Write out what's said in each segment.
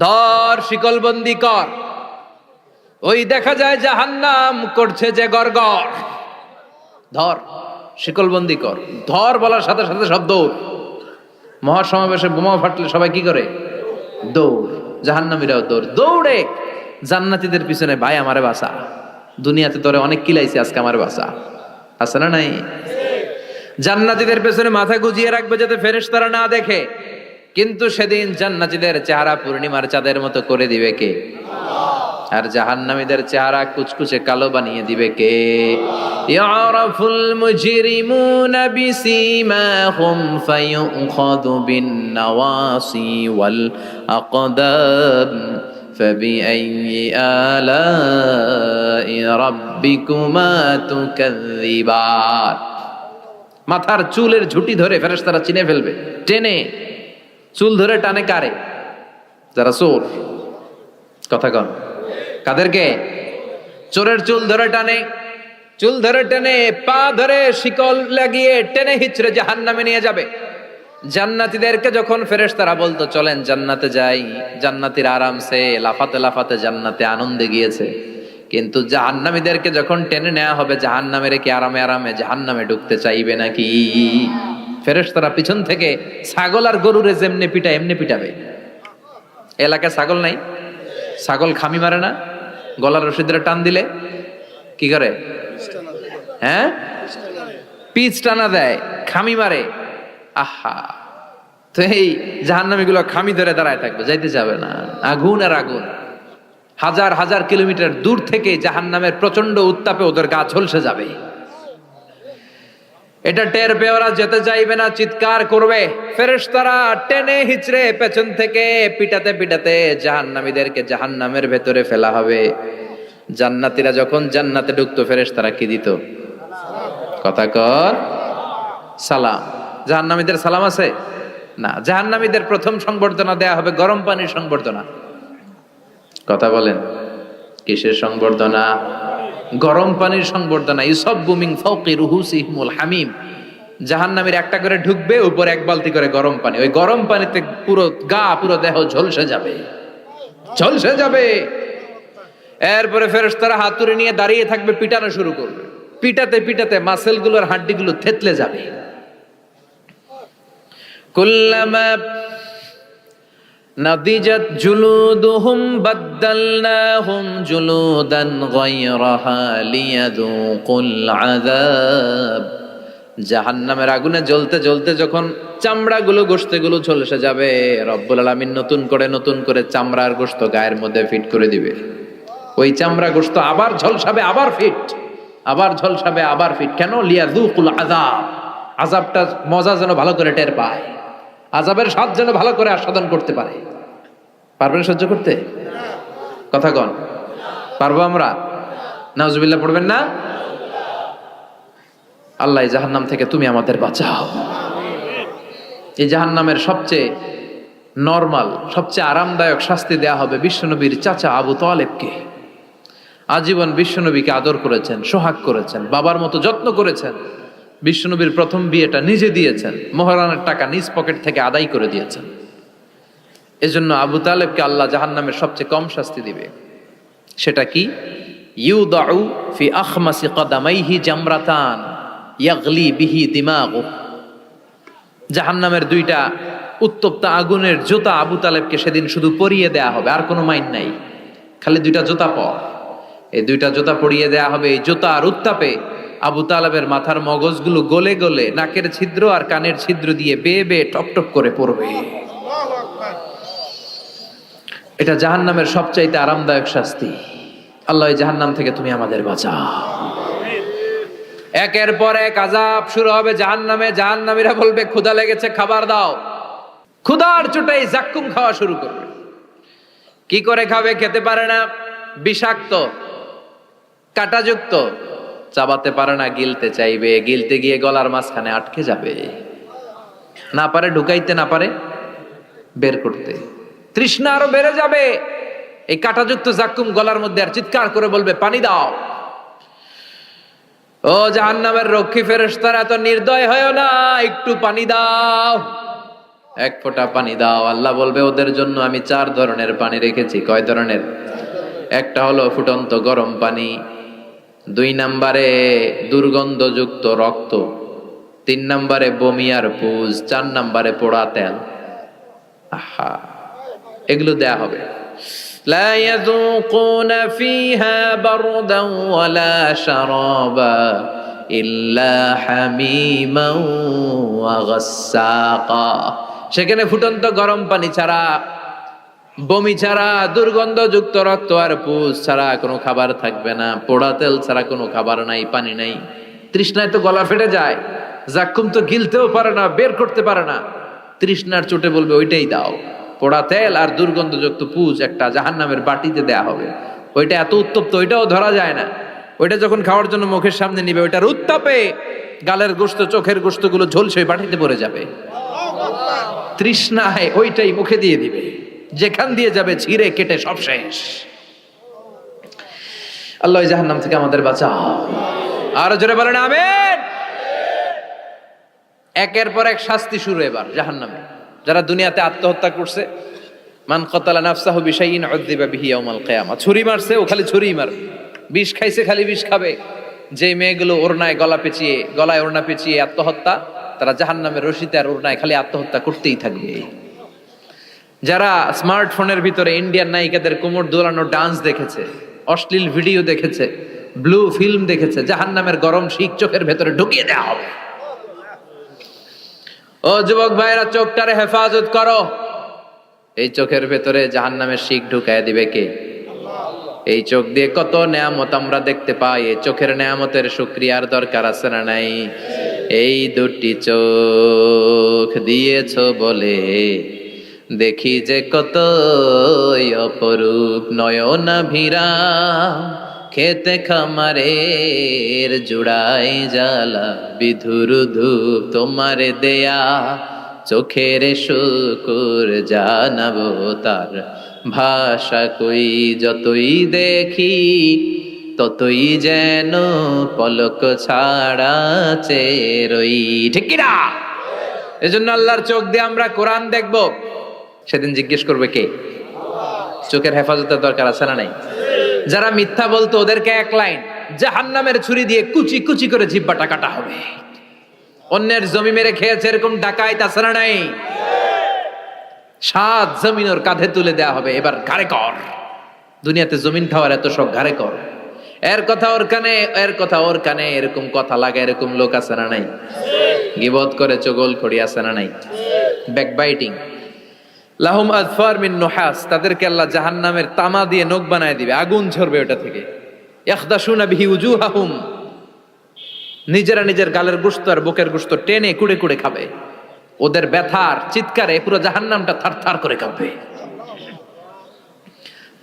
ধর শিকলবন্দি কর। ওই দেখা যায় জাহান্নাম করছে যে গড়গড়। ধর শিকলবন্দি কর। ধর বলার সাথে সাথে সব দৌড়। মহাসমাবেশে বোমা ফাটলে সবাই কি করে? দৌড়। জাহান্নামীরাও দৌড়। দৌড়ে জান্নাতীদের পিছনে, ভাই আমারে বাঁচা, দুনিয়াতে তোরে অনেক কিলাইছি, আজকে আমার বাঁচা। আছে না নাই? জান্নাতীদের পেছনে মাথা গুজিয়ে রাখবে যাতে ফেরেশতারা না দেখে। কিন্তু সেদিন জান্নাতীদের চেহারা পূর্ণিমার চাঁদের মতো করে দিবে কে? আর জাহান্নামীদের চেহারা কুচকুচে কালো বানিয়ে দিবে কে? ইয়ারাফুল মুজরিমুনা বিসীমাহুম ফায়ুখাযু বিন নাওয়াসি ওয়াল আকদাম ফাবিআইয়ি আলাই রাব্বিকুমা তুকাযযিবান। মাথার চুলের ঝুঁটি ধরে ফেরেশতারা চিনে ফেলবে। টেনে চুল ধরে টানে কারে? যারা চোর। কথা কন, কাদেরকে? চোরের চুল ধরে টানে। চুল ধরে টেনে, পা ধরে শিকল লাগিয়ে টেনে হিচড়ে জাহান্নামে নিয়ে যাবে। জান্নাতীদেরকে যখন ফেরেশতারা বলতো চলেন জান্নাতে যাই, জান্নাতীরা আরামসে লাফাতে লাফাতে জান্নাতে আনন্দে গিয়েছে। কিন্তু জাহান্নামীদেরকে যখন টেনে নেওয়া হবে জাহান্নামের, কি আরামে আরামে জাহান্নামে ঢুকতে চাইবে নাকি? ফেরেশতারা পিছন থেকে ছাগল আর গরুরে যেমনে পিটায় এমনি পিটাবে। এলাকায় ছাগল নাই? ছাগল খামি মারে না? গলার রশি ধরে টান দিলে কি করে? হ্যাঁ, পিচ টানা দেয়, খামি মারে। আহা, তো এই জাহান্নামীগুলো খামি ধরে দাঁড়ায় থাকবে, যাইতে যাবে না। আগুন আর আগুন। হাজার হাজার কিলোমিটার দূর থেকে জাহান্নামের প্রচন্ড উত্তাপে ওদের গা ঝলসে যাবে। এটা টের পেয়ে ওরা যেতে চাইবে না, চিৎকার করবে। ফেরেশতারা টেনে হিচড়ে পেছন থেকে পিটাতে পিটাতে জাহান্নামীদেরকে জাহান্নামের ভেতরে ফেলা হবে। জান্নাতীরা যখন জান্নাতে ঢুকতো ফেরেশতারা কি দিত? কথা কর, সালাম। জাহান্নামীদের সালাম আছে না? জাহান্নামীদের প্রথম সংবর্ধনা দেয়া হবে গরম পানির সংবর্ধনা। কথা বলেন, কিসের সংবর্ধনা? গরম পানির সংবর্ধনা। ইউসাব্বু মিন ফাওকি রুহুসিহিমুল হামিম। জাহান্নামীর একটা করে ঢুকবে, উপরে এক বালতি করে গরম পানি। ওই গরম পানিতে পুরো গা, পুরো দেহ ঝলসে যাবে, ঝলসে যাবে। এরপরে ফেরেশতারা হাতুড়ি নিয়ে দাঁড়িয়ে থাকবে, পিটানো শুরু করবে। পিটাতে পিটাতে মাসেলগুলোর হাড্ডিগুলো থেতলে যাবে। কুল্লামা নাদিজাত জুলুদুহুম বাদদালনাহুম জুলুদান গায়রাহা লিয়াযুকুল আযাব। জাহান্নামের আগুনে জ্বলতে জ্বলতে যখন চামড়াগুলো, গোশতগুলো ঝলসে যাবে, রব্বুল আলামিন নতুন করে চামড়ার গোশত গায়ের মধ্যে ফিট করে দিবে। ওই চামড়া গোশত আবার ঝলসাবে, আবার ফিট, আবার ঝলসাবে, আবার ফিট। কেন? লিয়াযুকুল আযাব। আযাবটা মজা যেন ভালো করে টের পায়, আযাবের স্বাদ যেন ভালো করে আস্বাদন করতে পারে। পারবেন সহ্য করতে? কথা কন, পারবো আমরা? নাউজুবিল্লাহ পড়বেন না? আল্লাহ এই জাহান্নাম থেকে তুমি আমাদের বাঁচাও। এই জাহান্নামের সবচেয়ে নরমাল, সবচেয়ে আরামদায়ক শাস্তি দেয়া হবে বিশ্বনবীর চাচা আবু তালেবকে। আজীবন বিশ্বনবীকে আদর করেছেন, সোহাগ করেছেন, বাবার মতো যত্ন করেছেন। বিশ্বনবীর প্রথম বিয়েটা নিজে দিয়েছেন, মোহরানের টাকা নিজ পকেট থেকে আদায় করে দিয়েছেন। এজন্য আবু তালেবকে আল্লাহ জাহান্নামের সবচেয়ে কম শাস্তি দিবে। সেটা কি? ইউদাউ ফি আখমাসি কদামাইহি জামরাতান ইয়াগলি বিহি দিমাগু। জাহান্নামের দুইটা উত্তপ্ত আগুনের জুতা আবু তালেবকে সেদিন শুধু পরিয়ে দেয়া হবে, আর কোনো মাইন নাই। খালি দুইটা জুতা পর, এই দুইটা জুতা পরিয়ে দেয়া হবে। এই জুতা আর উত্তাপে আবু তালেবের মাথার মগজগুলো গলে গলে নাকের ছিদ্র আর কানের ছিদ্র দিয়ে বেয়ে বেয়ে টপ টপ করে পড়বে। এটা জাহান্নামের সবচাইতে আরামদায়ক শাস্তি। আল্লাহ এই জাহান্নাম থেকে তুমি আমাদের বাঁচাও। একের পর এক আযাব শুরু হবে জাহান্নামে। জাহান্নামীরা বলবে ক্ষুধা লেগেছে, খাবার দাও। ক্ষুধার চোটেই জাক্কুম খাওয়া শুরু করবে। কি করে খাবে? খেতে পারে না, বিষাক্ত, কাঁটাযুক্ত, চাবাতে পারে না, গিলতে চাইবে, গিলতে গিয়ে গলার মাঝখানে আটকে যাবে, না পারে ঢুকাইতে, না পারে বের করতে। তৃষ্ণা আরো বেড়ে যাবে। এই কাঁটাযুক্ত জাক্কুম গলার মধ্যে, আর চিৎকার করে বলবে পানি দাও। ও জাহান্নামের রক্ষী ফেরেশতারা, এত নির্দয় হয়ো না, একটু পানি দাও। এক ফোঁটা পানি দাও। আল্লাহ বলবে ওদের জন্য আমি 4 ধরনের পানি রেখেছি। কয় ধরনের? একটা হলো ফুটন্ত গরম পানি, 2 নম্বরে দুর্গন্ধযুক্ত রক্ত, 3 নম্বরে বমি আর পুজ, 4 নম্বরে পোড়া তেল। আহা, এগুলো দেয়া হবে। لا يذوقون فيها بردا ولا شرابا إلا حميما وغساقا। সেখানে ফুটন্ত গরম পানি ছাড়া, বমি ছাড়া, দুর্গন্ধযুক্ত রক্ত আর পুজ ছাড়া কোনো খাবার থাকবে না, পোড়া তেল ছাড়া কোনো খাবার নাই, পানি নাই। তৃষ্ণায় তো গলা ফেটে যায়, জাক্কুম তো গিলতেও পারে না, বের করতে পারে না, তৃষ্ণার চোটে বলবে ওইটাই দাও। পোড়া তেল আর দুর্গন্ধযুক্ত পুজ একটা জাহান্নামের বাটিতে দেয়া হবে। ওইটা এত উত্তপ্ত, ওইটাও ধরা যায় না। ওইটা যখন খাওয়ার জন্য মুখের সামনে নিবে, ওইটার উত্তাপে গালের গোশত, চোখের গোশতগুলো ঝলসে বাটিতে পড়ে যাবে। তৃষ্ণায় ওইটাই মুখে দিয়ে দিবে, যেখান দিয়ে যাবে ছিঁড়ে কেটে সব শেষ। আল্লাহ ওই জাহান্নাম থেকে আমাদের বাঁচাও। আরো জোরে বলেন আমিন। একের পর এক শাস্তি শুরু এবার জাহান্নামে। যারা দুনিয়াতে আত্মহত্যা করছে, মান কাতালা নাফসাহু বিশাইইন উযযিবা বিহি ইয়াউমাল কিয়ামাহ। ছুরি মারছে, ও খালি ছুরিই মারবে। বিষ খাইছে, খালি বিষ খাবে। যে মেয়েগুলো ওড়নায় গলায় ওড়না পেঁচিয়ে আত্মহত্যা, তারা জাহান্নামের রশিতে আর ওড়নায় খালি আত্মহত্যা করতেই থাকবে। যারা স্মার্টফোনের ভিতরে ইন্ডিয়ান নায়িকাদের কোমর দোলানো ডান্স দেখেছে, অশ্লীল ভিডিও দেখেছে, ব্লু ফিল্ম দেখেছে, জাহান্নামের গরম শিক চোখের ভেতরে ঢুকিয়ে দেওয়া হবে। ও যুবক ভাইরা, চোখটারে হেফাজত করো। এই চোখের ভেতরে জাহান্নামের শিক ঢুকায় দিবে কে? এই চোখ দিয়ে কত নেয়ামত আমরা দেখতে পাই। এই চোখের নেয়ামতের শুকরিয়ার দরকার আছে না নাই? এই দুটি চোখ দিয়েছো বলে দেখি যে কত অপরূপ নয়নাভিরা, খেতে খামারের জুড়াই জ্বালা বিধুর ধূপ তোমারে দেয়া, চোখের শুকুর জানাবো তার ভাষা কই, যতই দেখি ততই যেন পলক ছাড়া চেরই। ঠিক কিনা? এজন্য আল্লাহর চোখ দিয়ে আমরা কোরআন দেখব, সেদিন জিজ্ঞেস করবে কে? চোখের হেফাজতের দরকার আছে না নাই? যারা মিথ্যা বলতো ওদেরকে এক লাইন, জাহান্নামের ছুরি দিয়ে কুচি কুচি করে জিহ্বাটা কাটা হবে। অন্যের জমি মেরে খেয়েছে এরকম ডাকাইত আছে না নাই? 7 জমিন ওর কাঁধে তুলে দেয়া হবে, এবার ঘাড়ে কর। দুনিয়াতে জমিন খাওয়ার এত শখ, ঘাড়ে কর। এর কথা ওর কানে, এর কথা ওর কানে, এরকম কথা লাগে এরকম লোক আছে না নাই? গীবত করে চগল খড়ি আছে না নাই? ব্যাকবাইটিং। লাহুম আযফার মিন নুহাস, তাদেরকে আল্লাহ জাহান্নামের তামা দিয়ে নখ বানায় দিবে, আগুন ঝরবে ওটা থেকে। ইয়াখদাশুনা বিহি উজুহাহুম, নিজেরা নিজের গালের গোশত আর বুকের গোশত টেনে কুড়ে কুড়ে খাবে। ওদের ব্যথার চিৎকারে পুরো জাহান্নামটা থারথার করে কাঁপবে।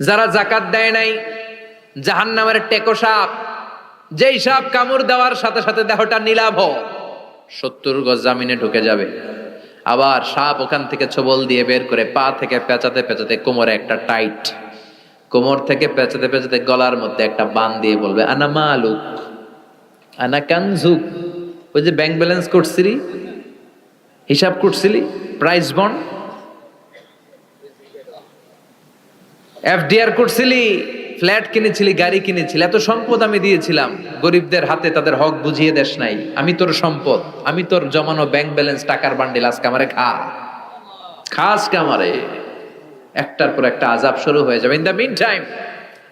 যারা যাকাত দেয় নাই, জাহান্নামের টেকো সাপ, যেই সাপ কামড় দেওয়ার সাথে সাথে দেহটা নীলাভ, 70 গজ জামিনে ঢুকে যাবে। আবার সাপ ওখান থেকে ছোবল দিয়ে বের করে পা থেকে পেঁচাতে পেঁচাতে কোমরে একটা টাইট, কোমর থেকে পেঁচাতে পেঁচাতে গলার মধ্যে একটা বান দিয়ে বলবে আনা মালুক আনা কানজুক। ওই যে ব্যাংক ব্যালেন্স করছিলি, হিসাব করছিলি, প্রাইস বন্ড, এফডিআর করছিলি, ফ্ল্যাট কিনেছিলি, গাড়ি কিনেছিলি, এত সম্পদ আমি দিয়েছিলাম, গরিবদের হাতে তাদের হক বুঝিয়ে দেশ নাই। আমি তোর সম্পদ, আমি তোর জমানো ব্যাংক ব্যালেন্স টাকার বান্ডিল, আজকে আমারে খাস কামারে। একটার পর একটা আযাব শুরু হয়ে যাবে। ইন দ্য মিন টাইম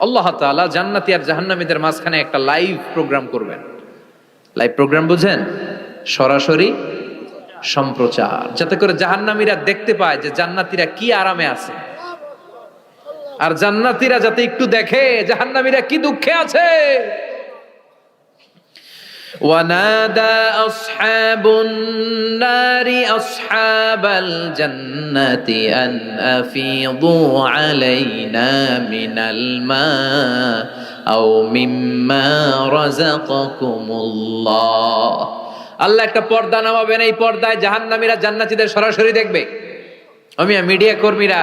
আল্লাহ তাআলা জান্নাতি আর জাহান্নামীদের মাঝখানে একটা লাইভ প্রোগ্রাম করবেন। লাইভ প্রোগ্রাম বুঝেন? সরাসরি সম্প্রচার, যাতে করে জাহান্নামীরা দেখতে পায় যে জান্নাতীরা কি আরামে আছে, আর জান্নাতীরা যাতে একটু দেখে জাহান্নামীরা কি দুঃখে আছে। ওয়ানাদা আসহাবুন নারি আসহাবাল জান্নাতি আন আফিদু আলাইনা মিনাল মা আও মিম্মা রাযাকাকুমুল্লাহ। আল্লাহ একটা পর্দা নামাবেন, এই পর্দায় জাহান্নামীরা জান্নাতীদের সরাসরি দেখবে। আমি মিডিয়া কর্মীরা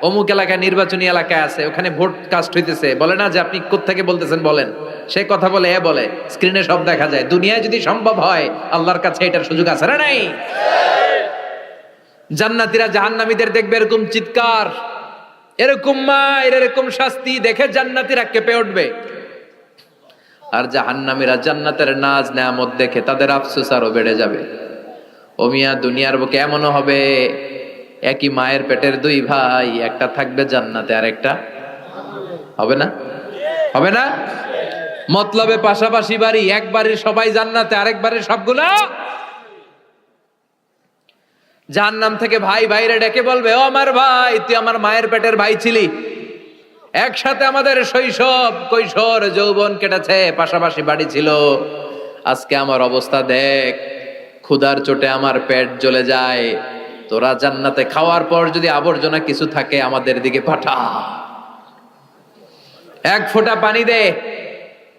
অমুক এলাকায় নির্বাচনী এলাকায় আছে, ওখানে ভোট কাস্ট হইতেছে, বলে না যে আপনি কোত্থেকে বলতেছেন বলেন, সে কথা বলে এ বলে, স্ক্রিনে সব দেখা যায়। দুনিয়ায় যদি সম্ভব হয়, আল্লাহর কাছে এটার সুযোগ আছে না নাই? জান্নাতীরা জাহান্নামীদের দেখবে এরকম চিৎকার, এরকম মায়ের, এরকম শাস্তি দেখে জান্নাতীরা কেঁপে উঠবে। আর জাহান্নামীরা জান্নাতের নাজ নেয়ামত দেখে তাদের আফসোস আরো বেড়ে যাবে। ও মিয়া, দুনিয়ার বুকে এমনও হবে একই মায়ের পেটের দুই ভাই, একটা থাকবে জান্নাতে আর একটা হবে না, হবে না? মতলবে পাশাপাশি বাড়ি, এক বাড়ির সবাই জান্নাতে, আরেক বাড়ির সবগুলা জাহান্নাম থেকে ভাই ভাইরে ডেকে বলবে, ও আমার ভাই, তুই আমার মায়ের পেটের ভাই ছিলি, একসাথে আমাদের শৈশব কৈশোর যৌবন কেটেছে, পাশাপাশি বাড়ি ছিল, আজকে আমার অবস্থা দেখ, ক্ষুধার চোটে আমার পেট জ্বলে যায়, তোরা জান্নাতে খাওয়ার পর যদি আবর্জনা কিছু থাকে আমাদের দিকে পাঠা, এক ফোঁটা পানি দে,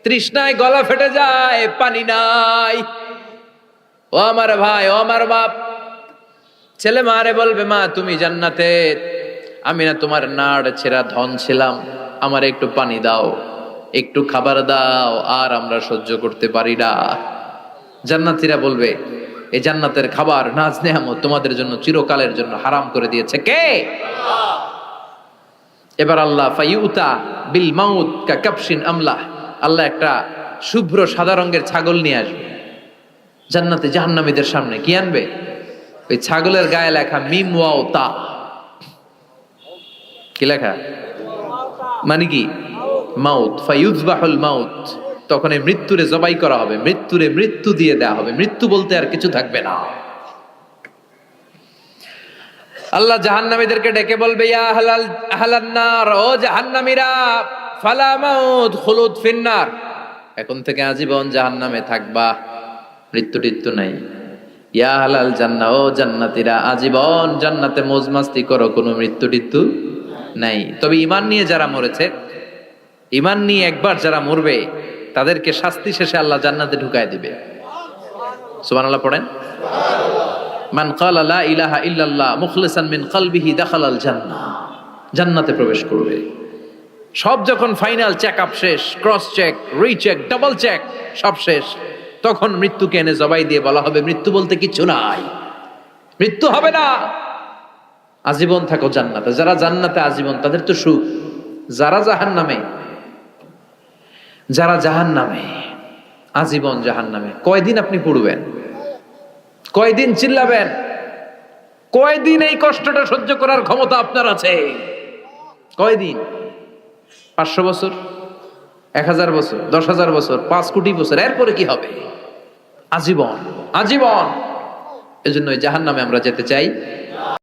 তৃষ্ণায় গলা ফেটে যায়, পানি নাই। ও আমার ভাই, ও আমার বাপ, ছেলে মারে বলবে, মা তুমি জান্নাতে, আমি না তোমার নাড় ছেঁড়া ধন ছিলাম, আমার একটু পানি দাও, একটু খাবার দাও, আর আমরা সহ্য করতে পারি না। জান্নাতীরা বলবে, এই জান্নাতের খাবার নাজ নেয়ামত তোমাদের জন্য চিরকালের জন্য হারাম করে দিয়েছে কে? এবার আল্লাহ ফাইউতা বিল মাউত কা কাবশিন আমলাহ, আল্লাহ একটা শুভ্র সাদা রঙের ছাগল নিয়ে আসবে জান্নাতে জাহান্নামীদের সামনে। কি আনবে? ওই ছাগলের গায়ে লেখা মিম ওয়াও তা। কি লেখা? মানে কি? মাউত। ফায়ুযবাহুল মাউত, তখন এই মৃত্যুরে জবাই করা হবে, মৃত্যুরে মৃত্যু দিয়ে দেয়া হবে, মৃত্যু বলতে আর কিছু থাকবে না। আল্লাহ জাহান্নামীদেরকে ডেকে বলবে, ইয়া আহলান নার, ও জাহান্নামীরা, ফালা মাউত খুলুদ ফিন্নার, এখন থেকে আজীবন জাহান্নামে থাকবা, মৃত্যু টিত্যু নাই। ইয়া আহলাল জান্নাহ, ও জান্নাতীরা, আজীবন জান্নাতে মौज মাস্তি করো, কোনো মৃত্যু টিত্যু নাই। তবে ঈমান নিয়ে যারা মরেছে, ঈমান নিয়ে একবার যারা মরবে, তাদেরকে শাস্তি শেষে আল্লাহ জান্নাতে ঢুকায় দিবে। সুবহানাল্লাহ পড়েন। মান ক্বালা লা ইলাহা ইল্লাল্লাহ মুখলিসান মিন কলবিহি দাখালাল জান্নাহ, জান্নাতে প্রবেশ করবে। সব যখন ফাইনাল চেক আপ শেষ, cross check, recheck, double check, সব শেষ, তখন মৃত্যুকে এনে জবাই দিয়ে বলা হবে, মৃত্যু বলতে কিছু নাই, মৃত্যু হবে না, আজীবন থাকো জান্নাতে। যারা জান্নাতে আজীবন তাদের তো সুখ, যারা জাহান্নামে, যারা জাহান্নামে আজীবন জাহান্নামে, কয়দিন আপনি পড়বেন? কয়দিন চিল্লাবেন? কয়দিন এই কষ্টটা সহ্য করার ক্ষমতা আপনার আছে? কয়দিন? 500 বছর, 1000 বছর, 10,000 বছর, 5 কোটি বছর, এরপরে কি হবে? আজীবন, আজীবন। এজন্য জাহান্নামে আমরা যেতে চাই